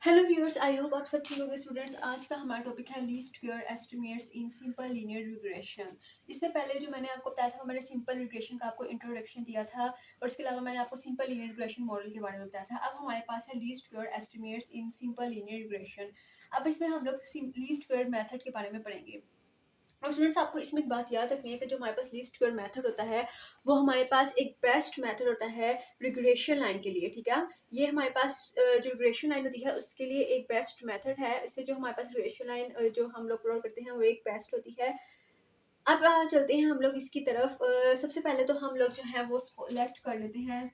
Hello viewers, I hope आप सब ठीक होंगे। स्टूडेंट्स, आज का हमारा टॉपिक है least square estimates in simple linear regression. इससे पहले जो मैंने आपको बताया था, मैंने सिंपल रिग्रेशन का आपको इंट्रोडक्शन दिया था और इसके अलावा मैंने आपको सिंपल लीनियर रिग्रेशन मॉडल के बारे में बताया था। अब हमारे पास है least square estimates in simple linear regression. अब इसमें हम लोग लीस्ट स्क्वायर मेथड के बारे में पढ़ेंगे। और स्टूडेंट्स, आपको इसमें एक बात याद रखनी है कि जो हमारे पास लीस्ट स्क्वायर मेथड होता है वो हमारे पास एक बेस्ट मेथड होता है रिग्रेशन लाइन के लिए। ठीक है, ये हमारे पास जो रिग्रेशन लाइन होती है उसके लिए एक बेस्ट मेथड है। इससे जो हमारे पास रिग्रेशन लाइन जो हम लोग प्लॉट करते हैं वो एक बेस्ट होती है। अब चलते हैं हम लोग इसकी तरफ। सबसे पहले तो हम लोग जो है वो लेट कर लेते हैं,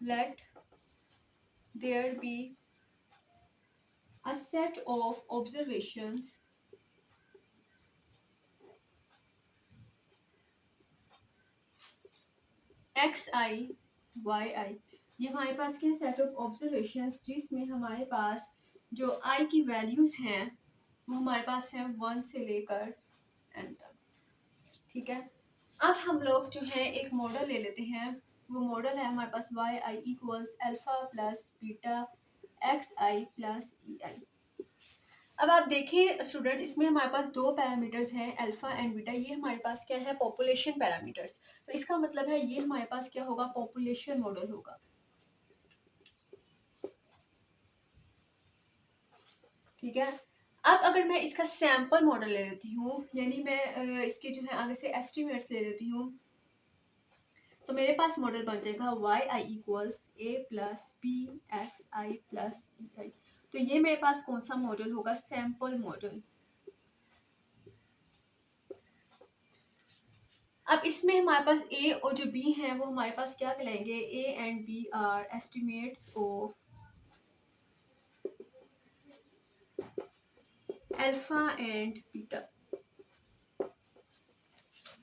let there be a set of observations X I Y I. ये हमारे पास के सेट ऑफ ऑब्जर्वेशंस जिसमें हमारे पास जो आई की वैल्यूज हैं वो हमारे पास है 1 से लेकर n तक। ठीक है, अब हम लोग जो है एक मॉडल ले लेते हैं। वो मॉडल है हमारे पास Y I equals alpha plus beta X I plus E I. अब आप देखिए स्टूडेंट्स, इसमें हमारे पास दो पैरामीटर्स हैं अल्फा एंड बीटा। ये हमारे पास क्या है, पॉपुलेशन पैरामीटर्स। तो इसका मतलब है ये हमारे पास क्या होगा, पॉपुलेशन मॉडल होगा। ठीक है, अब अगर मैं इसका सैंपल मॉडल ले लेती हूँ, यानी मैं इसके जो है आगे से एस्टिमेट्स ले लेती हूँ, तो मेरे पास मॉडल बन जाएगा Y I equals A plus B x I plus E आई। तो ये मेरे पास कौन सा मॉडल होगा, सैंपल मॉडल। अब इसमें हमारे पास ए और जो बी है वो हमारे पास क्या कहलाएंगे, A and B are estimates of alpha and beta.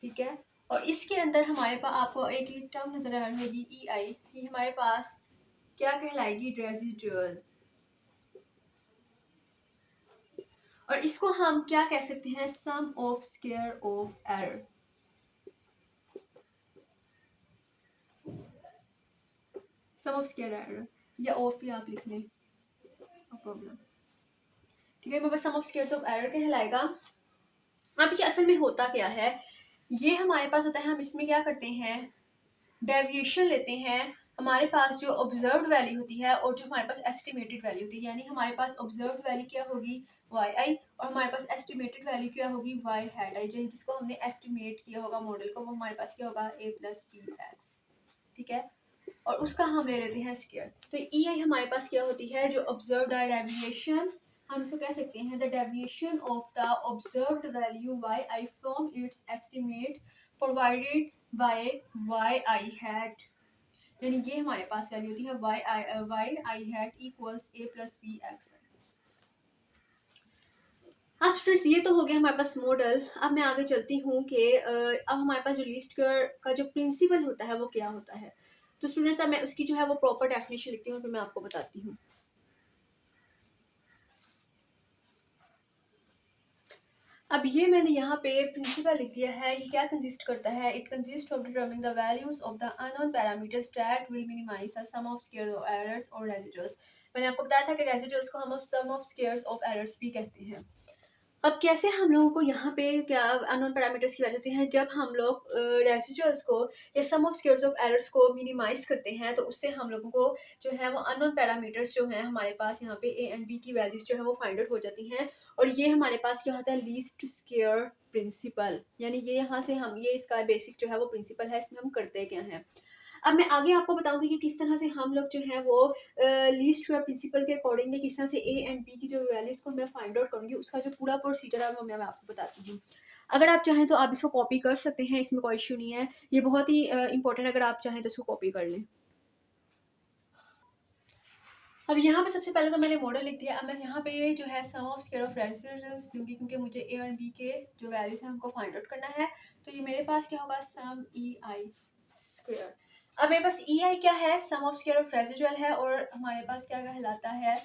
ठीक है, और इसके अंदर हमारे पास आपको एक टर्म नजर आ रही होगी ई आई। ये हमारे पास क्या कहलाएगी, रेजिडुअल। और इसको हम क्या कह सकते हैं, sum of square of error. Sum of square error या ऑफ भी आप लिख लें, नो प्रॉब्लम। ठीक है, मेरे पास sum of square of error कहलाएगा। अब ये असल में होता क्या है, ये हमारे पास होता है, हम इसमें क्या करते हैं, डेविएशन लेते हैं। हमारे पास जो ऑब्जर्व्ड वैल्यू होती है और जो हमारे पास एस्टिमेटेड वैल्यू होती है, यानी हमारे पास ऑब्जर्व्ड वैल्यू क्या होगी, वाई आई, और हमारे पास एस्टिमेटेड वैल्यू क्या होगी, वाई हैड आई। जिसको हमने एस्टिमेट किया होगा मॉडल को, वो हमारे पास क्या होगा, ए प्लस बी एक्स। ठीक है, और उसका हम ले लेते हैं स्क्वायर। तो ई आई हमारे पास क्या होती है, जो ऑब्जर्व्ड डेविएशन, हम इसको कह सकते हैं the deviation of the observed value Y I from its estimate provided by Y I hat. यानी ये हमारे पास वैल्यू होती है Y I hat equals A plus B X. हाँ स्टूडेंट्स, ये तो हो गया हमारे पास मॉडल। अब मैं आगे चलती हूँ कि अब हमारे पास जो लीस्ट स्क्वायर का जो प्रिंसिपल होता है वो क्या होता है। तो स्टूडेंट्स, अब मैं उसकी जो है वो प्रॉपर डेफिनेशन लिखती हूँ, फिर मैं आपको बताती हूँ। अब ये मैंने यहाँ पे प्रिंसिपल लिख दिया है। ये क्या कंसिस्ट करता है, it consist of determining the values of the unknown parameters that will minimise the sum of square of errors और रेसिडुअल्स। मैंने आपको बताया था कि रेसिडुअल्स को हम sum of squares of errors भी कहते हैं। अब कैसे हम लोगों को यहाँ पे क्या अननोन पैरामीटर्स की वैल्यू होती है, जब हम लोग रेसिडुअल्स को या सम ऑफ स्क्वायर्स ऑफ एरर्स को मिनिमाइज करते हैं तो उससे हम लोगों को जो है वो अननोन पैरामीटर्स जो है हमारे पास यहाँ पे ए एंड बी की वैल्यूज जो है वो फाइंड आउट हो जाती हैं। और ये हमारे पास क्या होता है, लीस्ट स्क्वायर प्रिंसिपल। यानी ये यहाँ से हम ये इसका बेसिक जो है वो प्रिंसिपल है, इसमें हम करते क्या हैं। अब मैं आगे आपको बताऊंगी कि किस तरह से हम लोग जो है वो लीस्ट स्क्वायर प्रिंसिपल के अकॉर्डिंगली किस तरह से ए एंड बी की जो वैल्यूज को मैं फाइंड आउट करूंगी, उसका जो पूरा प्रोसीजर है वो मैं आपको बताती हूँ। अगर आप चाहें तो आप इसको कॉपी कर सकते हैं, इसमें कोई इशू नहीं है। ये बहुत ही इंपॉर्टेंट, अगर आप चाहें तो इसको कॉपी कर लें। अब यहाँ पे सबसे पहले तो मैंने मॉडल लिख दिया। अब मैं यहाँ पे जो है sum of square of residuals दूंगी, क्योंकि मुझे ए और बी के जो वैल्यूज हैं हमको फाइंड आउट करना है। तो ये मेरे पास क्या होगा, सम ई आई स्क्वायर। अब मेरे पास ई आई क्या है, sum of square of residual है, और हमारे पास क्या कहलाता है,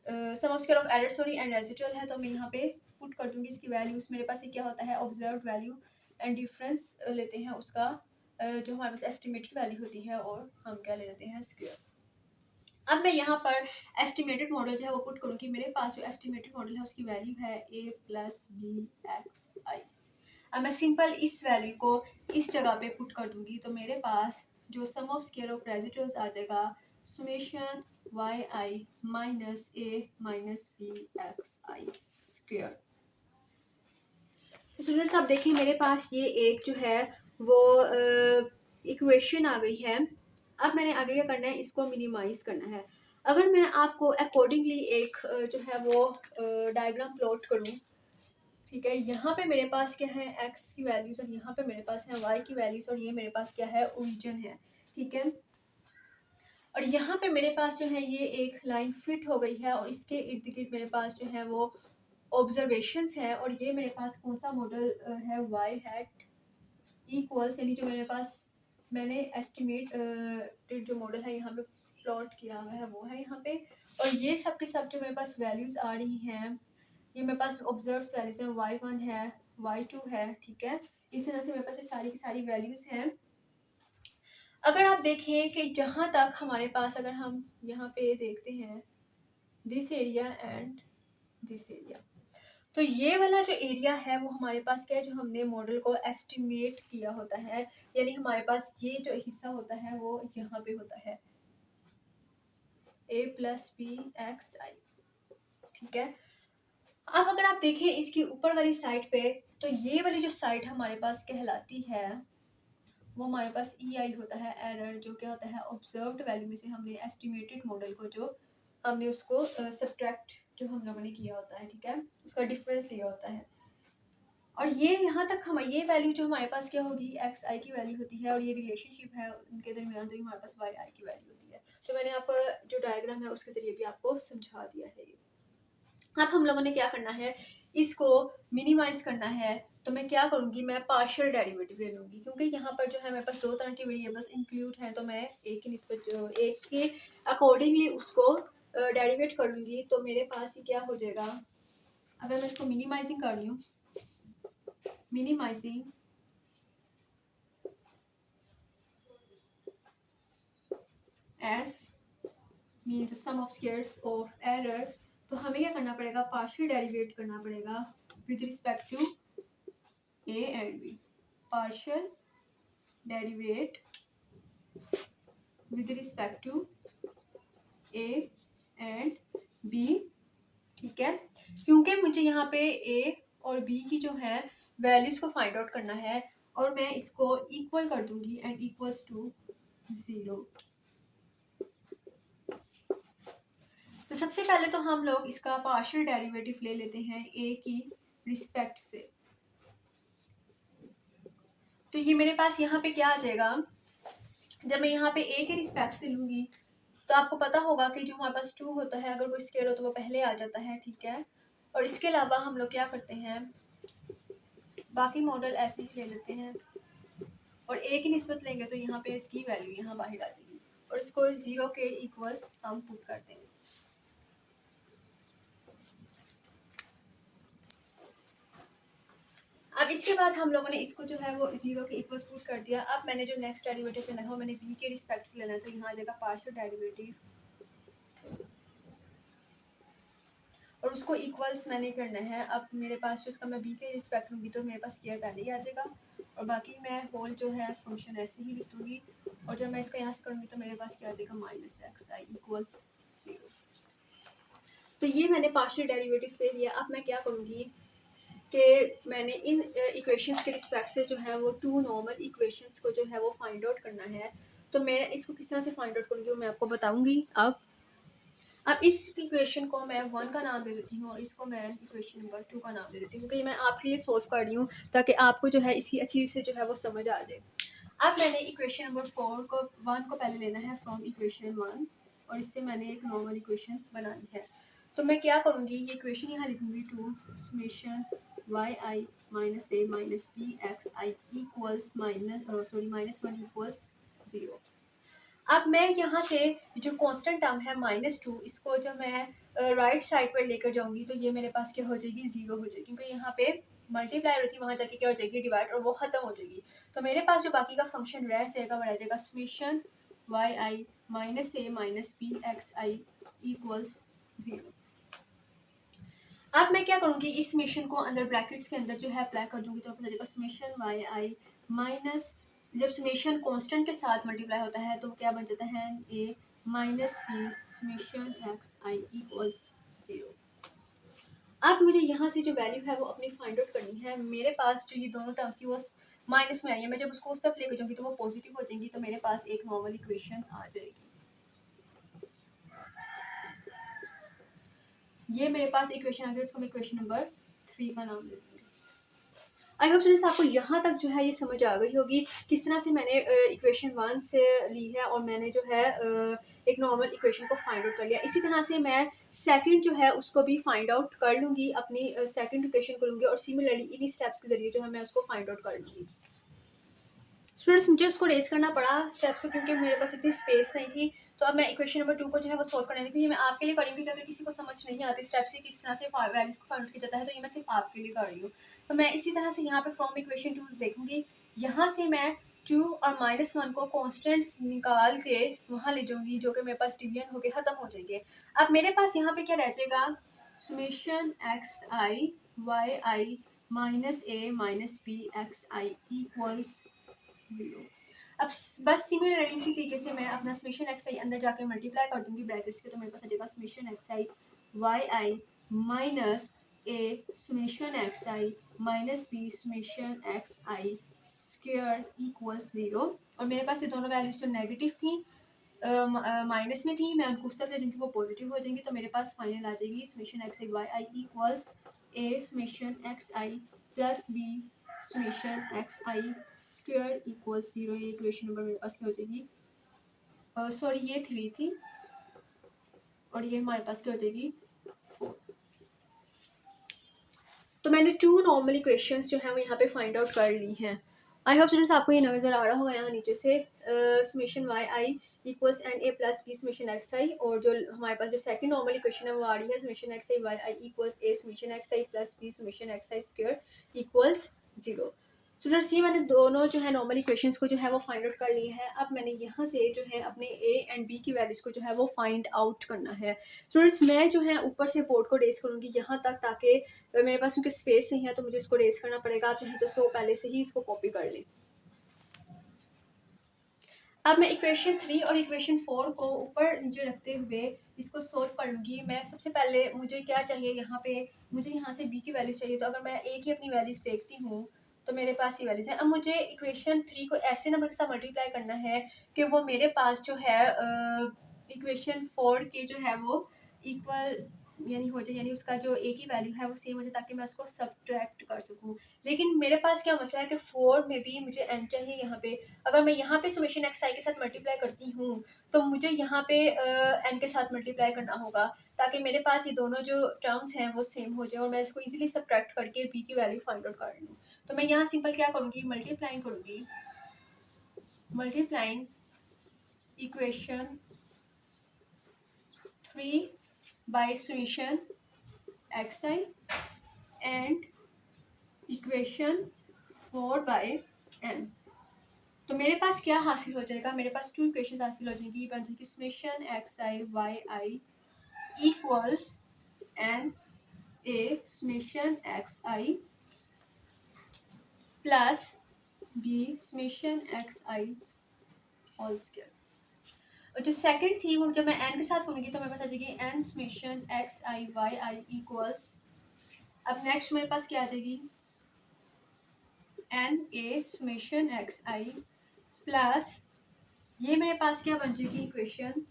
sum of square of error sorry and residual है। तो मैं यहाँ पे पुट कर दूंगी इसकी वैल्यूज। मेरे पास ये क्या होता है, ऑब्जर्व्ड वैल्यू एंड डिफरेंस लेते हैं उसका जो हमारे पास एस्टिमेटेड वैल्यू होती है, और हम क्या ले लेते हैं, स्क्वायर। अब मैं यहाँ पर एस्टिमेटेड मॉडल जो है वो पुट करूँगी। मेरे पास जो एस्टिमेटेड मॉडल है उसकी वैल्यू है a प्लस बी एक्स आई। अब मैं सिंपल इस वैल्यू को इस जगह पे पुट कर दूंगी, तो मेरे पास जो सम ऑफ स्क्वायर ऑफ रेजिडुअल्स आ जाएगा summation Y I minus A minus B x I square. Students आप देखिए मेरे पास ये एक जो है वो इक्वेशन आ गई है। अब मैंने आगे क्या करना है, इसको मिनिमाइज करना है। अगर मैं आपको अकॉर्डिंगली एक जो है वो डायग्राम प्लॉट करूँ, ठीक है, यहाँ पे मेरे पास क्या है x की वैल्यूज और यहाँ पे मेरे पास है y की वैल्यूज और ये मेरे पास क्या है ओरिजिन है, ठीक है। और यहाँ पे मेरे पास जो है ये एक लाइन फिट हो गई है और इसके इर्द गिर्द मेरे पास जो है वो ऑब्जर्वेशंस है और ये मेरे पास कौन सा मॉडल है y हैट इक्वल्स, यानी जो मेरे पास मैंने एस्टिमेट जो मॉडल है यहाँ पे प्लॉट किया हुआ है वो है यहाँ पे। और ये सब के सब जो मेरे पास वैल्यूज आ रही हैं ये मेरे पास ऑब्जर्व वैल्यूज हैं, y1 है y2 है, ठीक है। इस तरह से मेरे पास ये सारी की सारी वैल्यूज हैं। अगर आप देखें कि जहाँ तक हमारे पास, अगर हम यहाँ पे देखते हैं this area and this area, तो ये वाला जो एरिया है वो हमारे पास क्या है, जो हमने मॉडल को एस्टिमेट किया होता है, यानी हमारे पास ये जो हिस्सा होता है वो यहाँ पे होता है a प्लस बी एक्स आई, ठीक है। अब अगर आप देखें इसकी ऊपर वाली साइड पे, तो ये वाली जो साइड हमारे पास कहलाती है वो हमारे पास ई आई होता है एरर, जो क्या होता है ऑब्जर्व्ड वैल्यू में से हमने एस्टिमेटेड मॉडल को जो हमने उसको सब्ट्रैक्ट जो हम लोगों ने किया होता है, ठीक है, उसका डिफरेंस लिया होता है। और ये यहाँ तक हम ये वैल्यू जो हमारे पास क्या होगी एक्स आई की वैल्यू होती है और ये रिलेशनशिप है उनके दरमियान, तो हमारे पास वाई आई की वैल्यू होती है। तो मैंने आपको जो डायग्राम है उसके जरिए भी आपको समझा दिया है ये। अब हम लोगों ने क्या करना है, इसको मिनिमाइज करना है, तो मैं क्या करूँगी, मैं पार्शियल डेरिवेटिव ले लूँगी, क्योंकि यहाँ पर जो है मेरे पास दो तरह के वेरिएबल्स इंक्लूड हैं, तो मैं एक की निस्बत जो एक के अकॉर्डिंगली उसको डेरिवेट कर लूँगी। तो मेरे पास ये क्या हो जाएगा, अगर मैं इसको मिनिमाइजिंग कर रही हूँ, minimising S means sum of squares of error, तो हमें क्या करना पड़ेगा, पार्शियल डेरिवेट करना पड़ेगा with respect to A and B, partial derivate with respect to A and B, ठीक है। क्योंकि मुझे यहाँ पे ए और बी की जो है वैल्यूज को फाइंड आउट करना है और मैं इसको इक्वल कर दूंगी एंड इक्वल्स टू 0। तो सबसे पहले तो हम लोग इसका पार्शियल डेरिवेटिव ले लेते हैं ए की रिस्पेक्ट से। तो ये मेरे पास यहाँ पे क्या आ जाएगा, जब मैं यहाँ पे ए के रिस्पेक्ट से लूँगी तो आपको पता होगा कि जो हमारे पास 2 होता है, अगर कोई स्केयर हो तो वो पहले आ जाता है, ठीक है। और इसके अलावा हम लोग क्या करते हैं, बाकी मॉडल ऐसे ही ले लेते हैं और ए की निस्बत लेंगे तो यहाँ पे इसकी वैल्यू यहाँ बाहर आ जाएगी और इसको 0 के इक्वल्स हम पुट कर देंगे। अब इसके बाद हम लोगों ने इसको जो है वो 0 के इक्वल्स पुट कर दिया। अब मैंने जो नेक्स्ट डेरिवेटिव लेना है वो मैंने बी के रिस्पेक्ट से लेना है, तो यहाँ आ जाएगा पार्शियल डेरिवेटिव और उसको इक्वल्स मैंने करना है। अब मेरे पास जो इसका मैं बी के रिस्पेक्ट लूँगी तो मेरे पास स्क्वायर पहले ही आ जाएगा और बाकी मैं होल जो है फंक्शन ऐसे ही लिख दूँगी और जब मैं इसका यहाँ से करूँगी तो मेरे पास क्या आ जाएगा माइनस एक्स आई इक्वल्स 0। तो ये मैंने पार्शियल डेरिवेटिव्स ले लिया। अब मैं क्या करूँगी कि मैंने इन इक्वेशंस के रिस्पेक्ट से जो है वो 2 नॉर्मल इक्वेशंस को जो है वो फाइंड आउट करना है। तो मैं इसको किस तरह से फाइंड आउट करूँगी वो मैं आपको बताऊँगी। अब इस इक्वेशन को मैं 1 का नाम दे देती हूँ और इसको मैं इक्वेशन नंबर 2 का नाम दे देती हूँ, क्योंकि मैं आपके लिए सॉल्व कर रही हूँ ताकि आपको जो है इसकी अच्छी से जो है वो समझ आ जाए। अब मैंने इक्वेशन नंबर 1 को पहले लेना है फ्रॉम इक्वेशन 1 और इससे मैंने एक नॉर्मल इक्वेशन बनानी है। तो मैं क्या करूँगी, ये इक्वेशन यहाँ लिखूँगी 2 summation Y I minus A minus B x I equals -1 equals 0। अब मैं यहाँ से जो कांस्टेंट टर्म है -2, इसको जब मैं राइट साइड पर लेकर जाऊँगी तो ये मेरे पास क्या हो जाएगी 0 हो जाएगी, क्योंकि यहाँ पे मल्टीप्लाई होती है वहाँ जाके क्या हो जाएगी डिवाइड और वो ख़त्म हो जाएगी। तो मेरे पास जो बाकी का फंक्शन रह जाएगा वो रह जाएगा summation Y I minus A minus B x I equals 0। अब मैं क्या करूँगी, इस समेशन को अंदर ब्रैकेट्स के अंदर जो है अप्लाई कर दूंगी, तो पता चलेगा समेशन वाई आई माइनस, जब समेशन कांस्टेंट के साथ मल्टीप्लाई होता है तो क्या बन जाता है, ए minus B summation X I equals 0। अब मुझे यहाँ से जो वैल्यू है वो अपनी फाइंड आउट करनी है। मेरे पास जो ये दोनों टर्म्स थी वो माइनस में आई है, मैं जब उसको उस तरफ लेकर जाऊँगी तो वो पॉजिटिव हो जाएंगी, तो मेरे पास एक नॉर्मल इक्वेशन आ जाएगी। ये मेरे पास इक्वेशन आ गई, उसको मैं इक्वेशन नंबर 3 का नाम दे दूँगी। आई होप स्टूडेंट्स आपको यहाँ तक जो है ये समझ आ गई होगी किस तरह से मैंने इक्वेशन 1 से ली है और मैंने जो है एक नॉर्मल इक्वेशन को फाइंड आउट कर लिया। इसी तरह से मैं सेकंड जो है उसको भी फाइंड आउट कर लूँगी, अपनी सेकंड इक्वेशन को लूँगी और सिमिलरली इन्हीं स्टेप्स के जरिए जो है मैं उसको फाइंड आउट कर लूँगी। स्टूडेंट्स मुझे उसको रेस करना पड़ा स्टेप्स क्योंकि मेरे पास इतनी स्पेस नहीं थी, तो अब मैं इक्वेशन नंबर 2 को जो है वो सॉल्व करने लगी। ये मैं आपके लिए कर रही हूँ, अगर किसी को समझ नहीं आती स्टेप से किस तरह से वैल्यूज को फाइंड किया जाता है, तो ये मैं सिर्फ आपके लिए कर रही हूँ। तो मैं इसी तरह से यहाँ पे फ्रॉम इक्वेशन 2 देखूंगी, यहाँ से मैं 2 और -1 को कॉन्स्टेंट्स निकाल के वहाँ ले जाऊंगी, जो कि मेरे पास डिवीजन होके खत्म हो जाएंगे। अब मेरे पास यहाँ पे क्या रह जाएगा, summation X I Y I minus A minus B x I equals 0। अब बस सिमिलरली उसी तरीके से मैं अपना समेशन एक्स आई अंदर जाके मल्टीप्लाई कर दूंगी ब्रैकेट्स के, तो मेरे पास आ जाएगा summation X I Y I minus A summation X I minus B summation X I square equals 0। और मेरे पास ये दोनों वैल्यूज जो नेगेटिव थी माइनस में थी, मैं उनको उस तरफ ले जाऊंगी वो पॉजिटिव हो जाएंगी, तो मेरे पास फाइनल आ जाएगी summation X I Y I equals a summation X I plus B summation X I square equals 0। ये इक्वेशन नंबर मेरे पास क्या हो जाएगी, सॉरी ये 3 थी और ये हमारे पास क्या हो जाएगी 4। तो मैंने 2 नॉर्मल इक्वेशंस जो है वो यहाँ पे फाइंड आउट कर ली हैं। आई होप स्टूडेंट्स आपको ये नजर आ रहा होगा यहाँ नीचे से summation Y I equals N A plus B summation X I, और जो हमारे पास जो सेकंड नॉर्मल इक्वेशन है वो आ रही है summation X I Y I equals a summation X I plus B summation X I square equals 0। Students ये मैंने दोनों जो है नॉर्मल इक्वेशंस को जो है वो फाइंड आउट कर ली है। अब मैंने यहाँ से जो है अपने ए एंड बी की वैल्यूज को जो है वो फाइंड आउट करना है। स्टूडेंट्स मैं जो है ऊपर से बोर्ड को रेस करूँगी यहाँ तक, ताकि मेरे पास क्योंकि स्पेस नहीं है तो मुझे इसको रेस करना पड़ेगा। आप चाहें तो इसको पहले से ही इसको कॉपी कर लें। अब मैं इक्वेशन 3 और इक्वेशन 4 को ऊपर नीचे रखते हुए इसको सोल्व कर लूँगी। मैं सबसे पहले मुझे क्या चाहिए, यहाँ पे मुझे यहाँ से बी की वैल्यूज चाहिए, तो अगर मैं ए की अपनी वैल्यूज देखती हूँ तो मेरे पास ये वैल्यूज हैं। अब मुझे इक्वेशन 3 को ऐसे नंबर के साथ मल्टीप्लाई करना है कि वो मेरे पास जो है इक्वेशन 4 के जो है वो इक्वल यानी हो जाए, यानी उसका जो ए की वैल्यू है वो सेम हो जाए, ताकि मैं उसको सब्ट्रैक्ट कर सकूँ। लेकिन मेरे पास क्या मसला है कि 4 में भी मुझे एन चाहिए यहाँ पे। अगर मैं यहाँ पे समेशन एक्स आई के साथ मल्टीप्लाई करती हूँ तो मुझे यहाँ पे एन के साथ मल्टीप्लाई करना होगा, ताकि मेरे पास ये दोनों जो टर्म्स हैं वो सेम हो जाए और मैं इसको इजीली सब्ट्रैक्ट करके बी की वैल्यू फाइंड आउट कर लूँ। तो मैं यहाँ सिंपल क्या करूँगी, मल्टीप्लाइंग करूँगी, multiplying equation 3 by summation X I and equation 4 by N. तो मेरे पास क्या हासिल हो जाएगा, मेरे पास 2 इक्वेशंस हासिल हो जाएगी, बन जाएगी summation X I Y I equals N A summation X I plus B summation X I whole square. और जो सेकंड थी वो जब मैं एन के साथ होंगी तो मेरे पास आ जाएगी N summation X I Y I equals, अब नेक्स्ट मेरे पास क्या आ जाएगी N A summation X I plus ये मेरे पास क्या बन जाएगी equation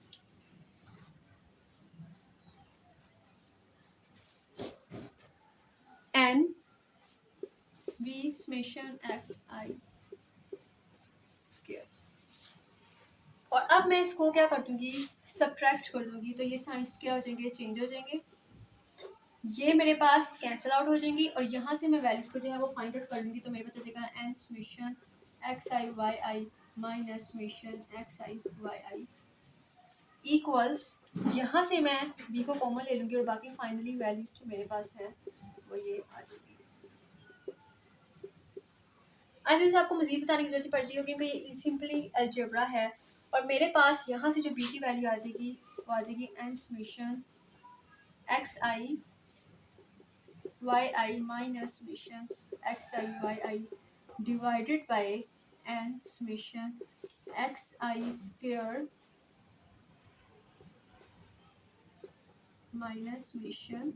N B summation X I square. और अब मैं इसको क्या कर दूंगी, सब्ट्रैक्ट कर दूंगी, तो ये साइंस क्या हो जाएंगे, चेंज हो जाएंगे, ये मेरे पास कैंसिल आउट हो जाएंगी और यहाँ से मैं वैल्यूज को जो है वो फाइंड आउट कर लूँगी। तो मेरे पास आ जाएगा N summation X I Y I minus summation X I Y I equals, यहाँ से मैं बी को कॉमन ले लूँगी और बाकी फाइनली वैल्यूज जो मेरे पास है वो ये आ जाएगी। आज आपको मजीद बताने की जरूरत पड़ती है क्योंकि ये सिंपली अलजेब्रा है और मेरे पास यहाँ से जो b की वैल्यू आ जाएगी वो आ जाएगी n summation xi yi minus summation xi yi divided by n summation xi square minus summation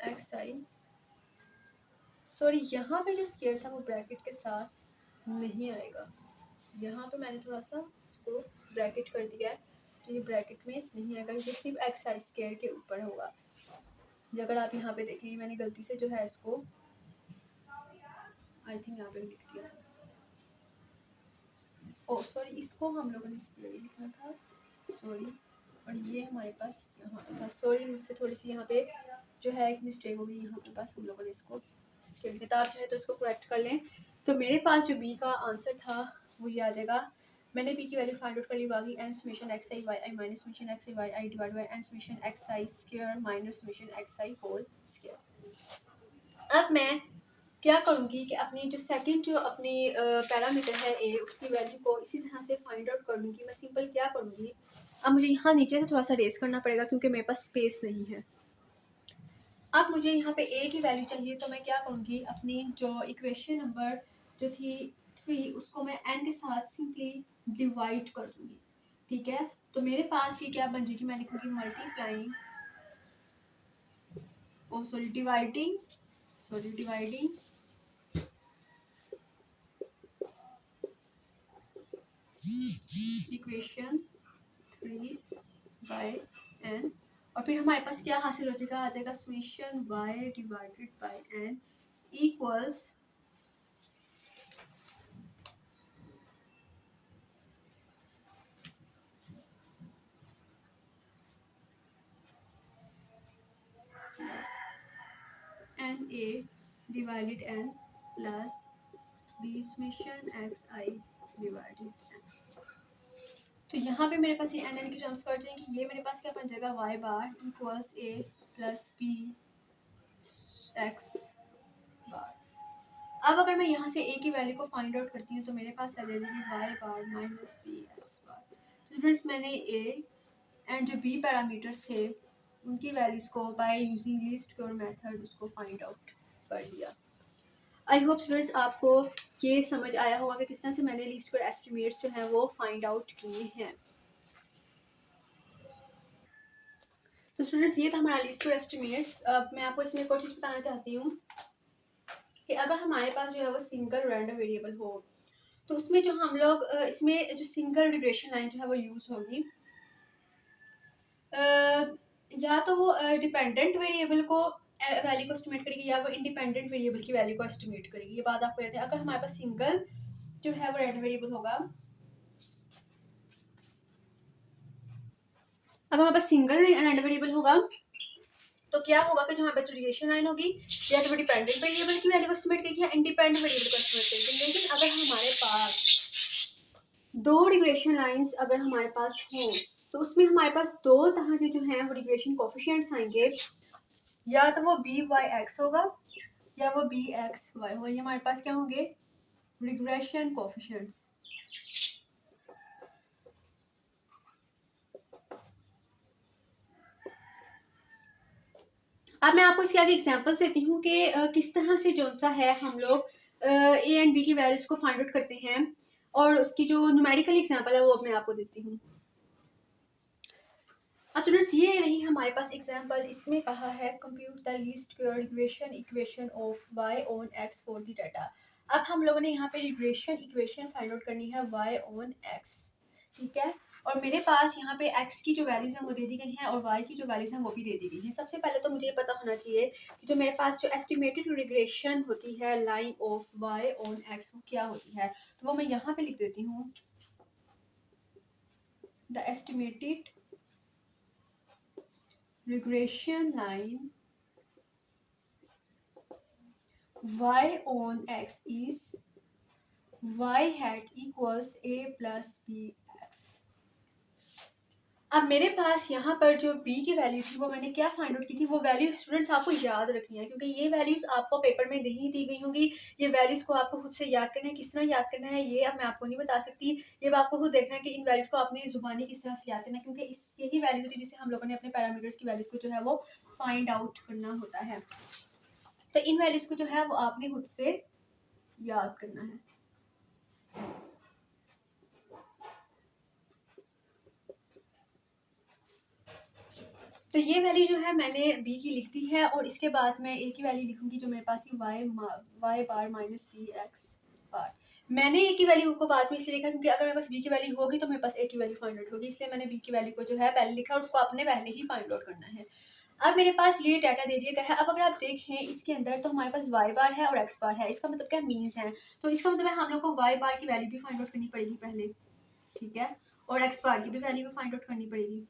xi। Sorry, यहाँ पे जो स्क्वायर था वो ब्रैकेट के साथ नहीं आएगा, यहाँ पे मैंने थोड़ा सा इसको ब्रैकेट कर दिया है, तो ये ब्रैकेट में नहीं आएगा, ये सिर्फ xi स्क्वायर के ऊपर होगा। अगर आप यहाँ पे देखेंगे मैंने गलती से जो है इसको आई थिंक यहाँ पे लिख दिया था, ओ सॉरी, इसको हम लोगों ने स्क्वायर लिखना था, सॉरी, और ये हमारे पास यहाँ पे था, सॉरी मुझसे थोड़ी सी यहाँ पे जो है एक मिस्टेक हो गई, यहाँ पे पास हम लोगों ने इसको स्क्वायर लिखा था। आप चाहे तो इसको करेक्ट कर लें। तो मेरे पास जो बी का आंसर था वो ये आ जाएगा, मैंने बी की वैल्यू फाइंड आउट कर ली, बाकी N summation X I Y I minus summation X I Y I divide by N summation X I square minus summation X I whole square. अब मैं क्या करूँगी कि अपनी जो सेकंड जो अपनी पैरामीटर है ए, उसकी वैल्यू को इसी तरह से फाइंड आउट कर लूँगी। मैं सिंपल क्या करूँगी, अब मुझे यहाँ नीचे से थोड़ा सा रेस करना पड़ेगा क्योंकि मेरे पास स्पेस नहीं है। अब मुझे यहाँ पे ए की वैल्यू चाहिए, तो मैं क्या करूँगी, अपनी जो इक्वेशन नंबर जो थी 3 उसको मैं n के साथ सिंपली डिवाइड कर दूँगी। ठीक है, तो मेरे पास ये क्या बन जाएगी, मैं लिखूँगी multiplying, oh sorry dividing equation 3 by n, और फिर हमारे पास क्या हासिल हो जाएगा, आ जाएगा summation y divided by n equals n a divided n plus b summation x i divided n। तो यहाँ पे मेरे पास ये n की टर्म्स कट जाएंगी, ये मेरे पास क्या बन जाएगा y bar equals a plus b x बार। अब अगर मैं यहाँ से a की वैल्यू को फाइंड आउट करती हूँ तो मेरे पास आ जाएगी y बार माइनस b x बार। तो स्टूडेंट्स मैंने a एंड जो b पैरामीटर्स थे उनकी वैल्यूज को by using least square method उसको फाइंड आउट कर लिया। आई होप स्टूडेंट्स आपको ये समझ आया होगा कि किस तरह से मैंने लीस्ट स्क्वायर एस्टिमेट्स जो हैं वो फाइंड आउट किए हैं। तो स्टूडेंट्स ये था हमारा लीस्ट स्क्वायर एस्टिमेट्स। अब मैं आपको इसमें एक और चीज़ बताना चाहती हूँ कि अगर हमारे पास जो है वो सिंगल रैंडम वेरिएबल हो तो उसमें जो हम लोग इसमें जो सिंगल रिग्रेशन लाइन जो है वो यूज़ होगी, या तो वो डिपेंडेंट वेरिएबल को वैल्यू को एस्टिमेट करेगी या वो इंडिपेंडेंट वेरिएबल की वैल्यू को एस्टिमेट करेगी। ये बात आपको याद है। अगर हमारे पास सिंगल जो है वो रैंडम वेरिएबल होगा, अगर हमारे पास सिंगल रैंडम वेरिएबल होगा तो क्या होगा कि जो हमारे पास रिग्रेशन लाइन होगी या तो वो डिपेंडेंट वेरिएबल की वैल्यू को एस्टिमेट करेगी या इंडिपेंडेंट वेरिएबल को एस्टिमेट करेगी। लेकिन अगर हमारे पास दो रिग्रेशन लाइंस अगर हमारे पास हो तो उसमें हमारे पास दो तरह के जो हैं वो रिग्रेशन कोफिशिएंट्स आएंगे, या तो वो बी वाई एक्स होगा या वो बी एक्स वाई होगा। ये हमारे पास क्या होंगे, रिग्रेशन कोफिशिएंट्स। अब मैं आपको इसके आगे एग्जांपल्स देती हूँ कि किस तरह से जो सा है हम लोग ए एंड बी की वैल्यूज को फाइंड आउट करते हैं, और उसकी जो न्यूमेरिकल एग्जांपल है वो मैं आपको देती हूँ। अब स्टूडेंट्स ये रही हमारे पास एग्जांपल, इसमें कहा है compute the least square regression equation of y on x for the data. अब हम लोगों ने यहाँ पे रिग्रेशन इक्वेशन फाइंड आउट करनी है y ऑन x, ठीक है, और मेरे पास यहाँ पे x की जो वैल्यूज हैं वो दे दी गई हैं और y की जो वैल्यूज हैं वो भी दे दी गई हैं। सबसे पहले तो मुझे ये पता होना चाहिए कि जो मेरे पास जो एस्टिमेटेड रिग्रेशन होती है line of y on x वो क्या होती है, तो वो मैं यहाँ पे लिख देती हूँ, the estimated regression line y on x is y hat equals a plus b x। अब मेरे पास यहाँ पर जो b की वैल्यू थी वो मैंने क्या फाइंड आउट की थी, वो वैल्यू स्टूडेंट्स आपको याद रखनी है क्योंकि ये वैल्यूज़ आपको पेपर में नहीं दी गई होंगी। ये वैल्यूज़ को आपको खुद से याद करना है, किस तरह याद करना है ये अब मैं आपको नहीं बता सकती। ये आपको खुद देखना है कि इन वैल्यूज़ को आपने ज़ुबानी किस तरह से याद करना है, क्योंकि इस यही वैल्यूज़ होती है जिससे हम लोगों ने अपने पैरामीटर्स की वैल्यूज़ को जो है वो फाइंड आउट करना होता है। तो इन वैल्यूज़ को जो है वो आपने खुद से याद करना है। तो ये वैल्यू जो है मैंने b की लिख दी है और इसके बाद मैं a की वैल्यू लिखूंगी जो मेरे पास थी y बार माइनस बी एक्स बार। मैंने a की वैल्यू को बाद में इसलिए लिखा क्योंकि अगर मेरे पास b की वैल्यू होगी तो मेरे पास a की वैल्यू फाइंड आउट होगी, इसलिए मैंने b की वैल्यू को जो है पहले लिखा और उसको आपने पहले ही फाइंड आउट करना है। अब मेरे पास ये डाटा दे दिया गया है। अब अगर आप देखें इसके अंदर तो हमारे पास y बार है और x बार है, इसका मतलब क्या मीन्स है, तो इसका मतलब है हम लोग को y बार की वैल्यू भी फाइंड आउट करनी पड़ेगी पहले, ठीक है, और x बार की भी वैल्यू भी फाइंड आउट करनी पड़ेगी।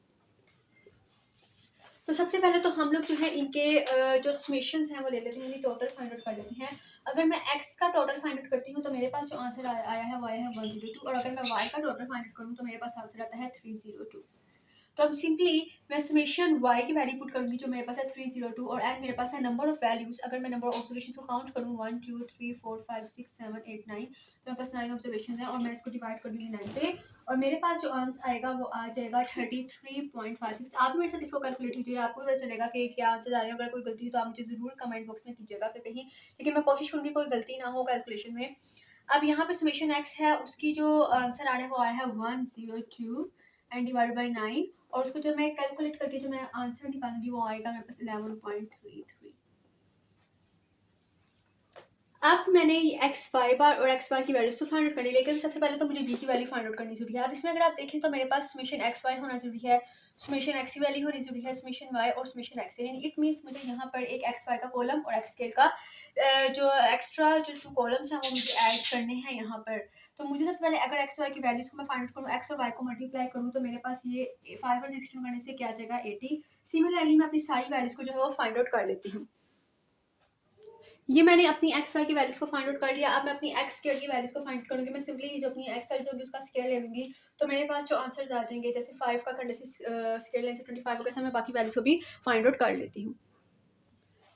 तो सबसे पहले तो हम लोग जो है इनके जो समेशंस हैं वो ले लेते हैं, यानी टोटल फाइंड आउट कर लेते हैं। अगर मैं x का टोटल फाइंड आउट करती हूँ तो मेरे पास जो आंसर आया है वो आया है 102, और अगर मैं y का टोटल फाइंड आउट करूँ तो मेरे पास आंसर आता है 302। तो अब सिंपली मैं समेशन y की वैल्यू पुट करूंगी जो मेरे पास है 302, और एंड मेरे पास है नंबर ऑफ वैल्यूज। अगर मैं नंबर ऑफ ऑब्जर्वेशन को काउंट करूँ 1 2 3 4 5 6 7 8 9, तो मेरे पास 9 ऑब्जर्वेशन है और मैं इसको डिवाइड कर दूंगी 9 से, और मेरे पास जो आंसर आएगा वो आ जाएगा 33.56। आप मेरे साथ इसको कैलकुलेट कीजिए, आपको पता चलेगा कि क्या आंसर आ रहे हैं। अगर कोई गलती हो तो आप मुझे जरूर कमेंट बॉक्स में कीजिएगा कि कहीं, लेकिन मैं कोशिश करूंगी कोई गलती ना हो कैलकुलेशन में। अब यहाँ पे समेशन x है, उसकी जो आंसर आ रहा है वो आया है 102 एंड डिवाइड बाई 9, और उसको जब मैं कैलकुलेट करके जो मैं आंसर निकालूंगी वो आएगा मेरे पास 11.33। अब मैंने एक्स वाई बार और एक्स बार की वैल्यूज तो फाइंड आउट करनी, लेकिन सबसे पहले तो मुझे बी की वैल्यू फाइंड आउट करनी जरूरी है। अब इसमें अगर आप देखें तो मेरे पास समेशन एक्स वाई होना जरूरी है, समेशन एक्स की वैल्यू होनी जरूरी है, समेशन वाई और समेशन एक्स, यानी इट मींस मुझे यहाँ पर एक एक्स वाई का कॉलम और एक्स स्केयर का जो एक्स्ट्रा जो कॉलम्स हैं वो मुझे ऐड करने हैं यहाँ पर। तो मुझे सबसे पहले अगर एक्स वाई की वैल्यूज को मैं फाइंड आउट करूँ, एक्स और वाई को मल्टीप्लाई करूँ, तो मेरे पास ये 5 और 16 करने से क्या आ जाएगा 80। सिमिलरली मैं अपनी सारी वैल्यूज को जो है वो फाइंड आउट कर लेती हूँ। ये मैंने अपनी एक्स वाई की वैल्यूज को फाइंड आउट कर लिया। अब मैं अपनी एक्स स्क्वायर की वैल्यूज को फाइंड करूंगी। मैं सिंपली जो अपनी एक्स वाली होगी उसका स्क्वायर ले लूंगी, तो मेरे पास जो आंसर आ जाएंगे, जैसे 5 का करने से स्क्वायर लेने से 25 होगा, ऐसे मैं बाकी वैल्यूज को भी फाइंड आउट कर लेती हूँ।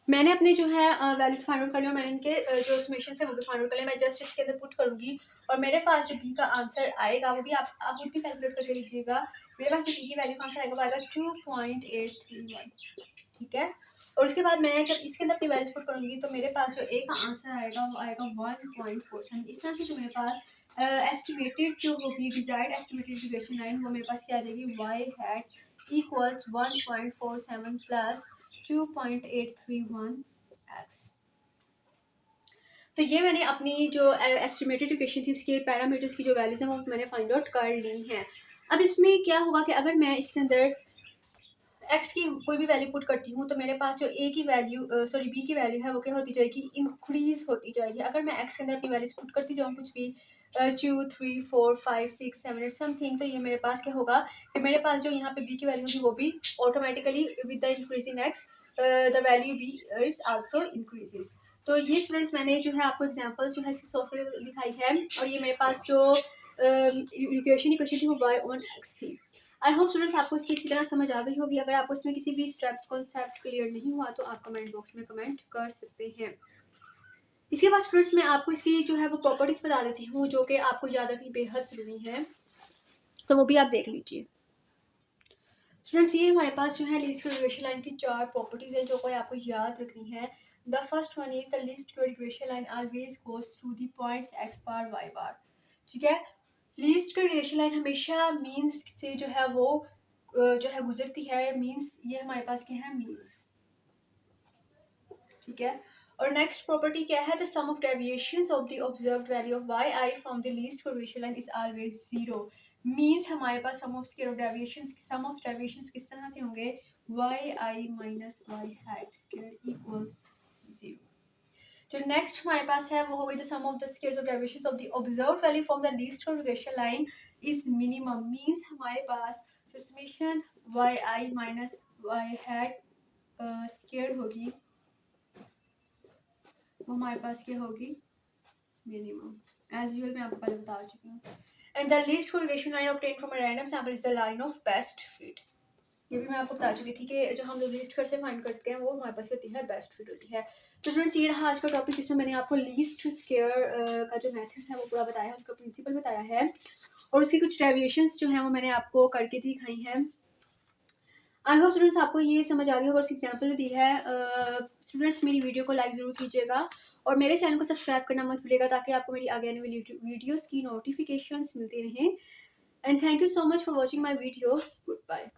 मैंने अपने जो है वैल्यूज फाइंड आउट कर लिया, मैंने इनके जो समेशन है वो भी फाइंड आउट कर लिया। मैं जस्ट इसके अंदर पुट करूंगी और मेरे पास जो बी का आंसर आएगा वो भी आप खुद भी कैलकुलेट करके लीजिएगा। मेरे पास जो बी की वैल्यू का आंसर आएगा वो आएगा 2.831, ठीक है। और उसके बाद मैं जब इसके अंदर अपनी वैल्यूज पुट करूंगी तो मेरे पास जो ए का आंसर आएगा वो आएगा 1.47। इस तरह से जो मेरे पास एस्टिमेटेड जो होगी डिजायर्ड एस्टिमेटेड डिविएशन लाइन, वो मेरे पास क्या आ जाएगी, Y hat equals 1.47 plus 2.831 X. तो ये मैंने अपनी जो एस्टिमेटेड इक्वेशन थी उसके पैरामीटर्स की जो वैल्यूज हैं वो मैंने फाइंड आउट कर ली हैं। अब इसमें क्या होगा कि अगर मैं इसके अंदर एक्स की कोई भी वैल्यू पुट करती हूँ तो मेरे पास जो ए की वैल्यू सॉरी बी की वैल्यू है वो क्या होती जाएगी, इंक्रीज होती जाएगी। अगर मैं एक्स के अंदर अपनी वैल्यूज पुट करती जाऊँ कुछ भी 2 3 4 5 6 7 8 समथिंग, तो ये मेरे पास क्या होगा कि मेरे पास जो यहाँ पे बी की वैल्यू होगी वो भी automatically with the increasing X the value B is also increases. तो ये स्टूडेंट्स मैंने जो है आपको एग्जांपल्स जो है इसकी सॉफ्टवेयर दिखाई है, और ये मेरे पास जो इक्वेशन थी वो y ऑन एक्स थी। आई होप स्टूडेंट्स आपको इसकी अच्छी तरह समझ आ गई होगी। अगर आपको इसमें किसी भी स्टेप कॉन्सेप्ट क्लियर नहीं हुआ तो आप कमेंट बॉक्स में कमेंट कर सकते हैं। इसके बाद स्टूडेंट्स मैं आपको इसकी जो है वो प्रॉपर्टीज बता देती हूँ जो कि आपको याद रखनी बेहद ज़रूरी है, तो वो भी आप देख लीजिए। स्टूडेंट्स ये हमारे पास जो है लीस्ट रिग्रेशन लाइन की 4 प्रॉपर्टीज हैं जो कोई आपको याद रखनी है। The first one is the least regression line always goes through the points X bar Y bar, ठीक है। लीस्ट रिग्रेशन लाइन हमेशा मीन्स से जो है वो जो है गुजरती है। मीन्स ये हमारे पास क्या है, मीन्स, ठीक है। और नेक्स्ट प्रॉपर्टी क्या है, the sum of deviations of the observed value of y I from the least regression line is always zero. Means हमारे पास sum of square of deviations, sum of deviations किस तरह से होंगे, वाई आई minus y hat square equals zero. जो next हमारे पास है वो होगी the sum of the squares of deviations of the observed value from the least regression line is minimum. Means हमारे पास जो समेशन वाई आई माइनस वाई हैट स्क्वायर होगी वो हमारे पास क्या होगी, मिनिमम। एज यूजुअल मैं आपको पहले बता चुकी हूँ। And the least correlation line obtained from a random sample is the line of best fit. ये भी मैं आपको बता चुकी थी कि जो हम लोग लीस्ट कर से फाइंड करते हैं वो हमारे पास होती है बेस्ट फिट होती है। तो स्टूडेंट्स ये रहा आज का टॉपिक जिसमें मैंने आपको लीस्ट स्क्वायर का जो मेथड है वो पूरा बताया है, उसका प्रिंसिपल बताया है और उसकी कुछ डेविएशंस जो हैं वो मैंने आपको करके दिखाई हैं। आई होप स्टूडेंट्स आपको ये समझ आ गई होगा, उसकी एग्जाम्पल दी है। स्टूडेंट्स मेरी वीडियो को लाइक ज़रूर कीजिएगा और मेरे चैनल को सब्सक्राइब करना मत भूलिएगा ताकि आपको मेरी आगे आने वाली वीडियोज़ की नोटिफिकेशंस मिलती रहें। And thank you so much for watching my video. Good bye.